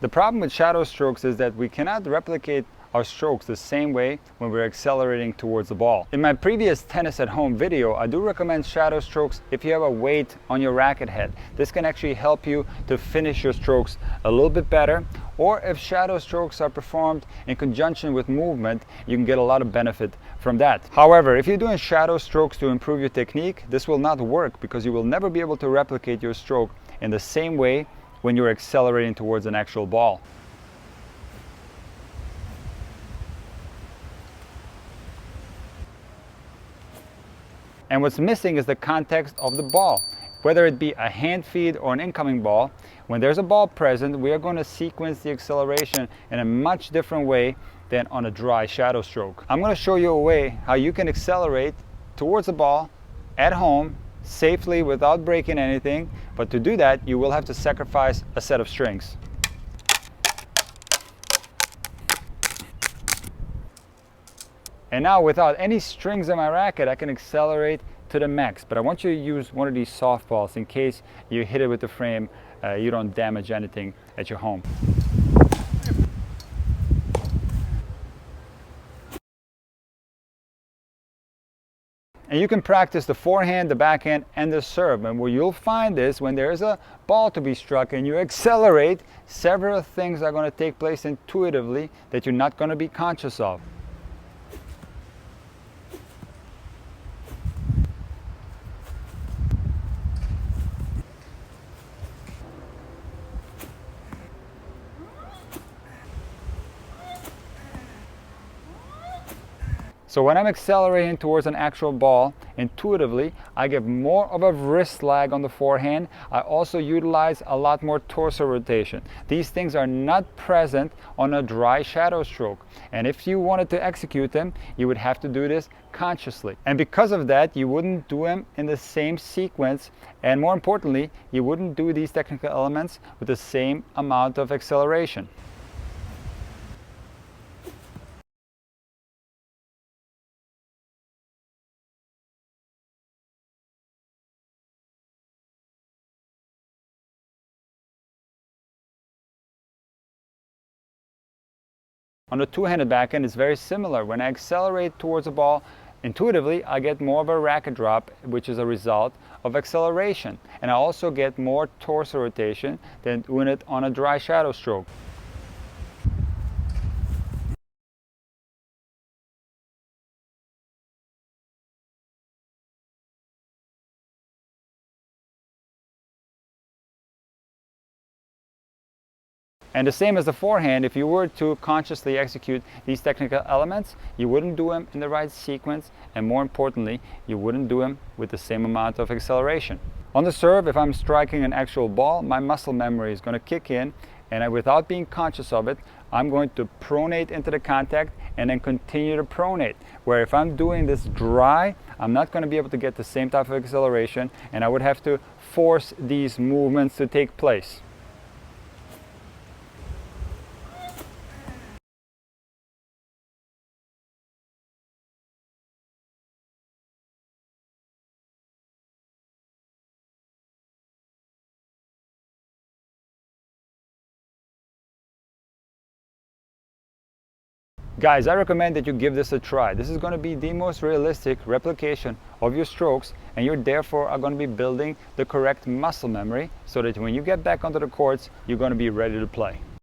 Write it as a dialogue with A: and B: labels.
A: The problem with shadow strokes is that we cannot replicate our strokes the same way when we're accelerating towards the ball. In my previous tennis at home video, I do recommend shadow strokes if you have a weight on your racket head. This can actually help you to finish your strokes a little bit better, or if shadow strokes are performed in conjunction with movement, you can get a lot of benefit from that. However, if you're doing shadow strokes to improve your technique, this will not work because you will never be able to replicate your stroke in the same way when you're accelerating towards an actual ball. And what's missing is the context of the ball. Whether it be a hand feed or an incoming ball, when there's a ball present, we are going to sequence the acceleration in a much different way than on a dry shadow stroke. I'm going to show you a way how you can accelerate towards the ball at home safely without breaking anything, but to do that you will have to sacrifice a set of strings. And now without any strings on my racket, I can accelerate to the max. But I want you to use one of these softballs in case you hit it with the frame, you don't damage anything at your home. And you can practice the forehand, the backhand, and the serve. And what you'll find is when there is a ball to be struck and you accelerate, several things are going to take place intuitively that you're not going to be conscious of. So when I'm accelerating towards an actual ball, intuitively, I get more of a wrist lag on the forehand. I also utilize a lot more torso rotation. These things are not present on a dry shadow stroke. And if you wanted to execute them, you would have to do this consciously. And because of that, you wouldn't do them in the same sequence. And more importantly, you wouldn't do these technical elements with the same amount of acceleration. On the two-handed backhand, it's very similar. When I accelerate towards the ball, intuitively, I get more of a racket drop, which is a result of acceleration. And I also get more torso rotation than doing it on a dry shadow stroke. And the same as the forehand, if you were to consciously execute these technical elements, you wouldn't do them in the right sequence, and more importantly, you wouldn't do them with the same amount of acceleration. On the serve, if I'm striking an actual ball, my muscle memory is going to kick in, and without being conscious of it, I'm going to pronate into the contact and then continue to pronate. Where if I'm doing this dry, I'm not going to be able to get the same type of acceleration, and I would have to force these movements to take place. Guys, I recommend that you give this a try. This is going to be the most realistic replication of your strokes, and you therefore are going to be building the correct muscle memory so that when you get back onto the courts, you're going to be ready to play.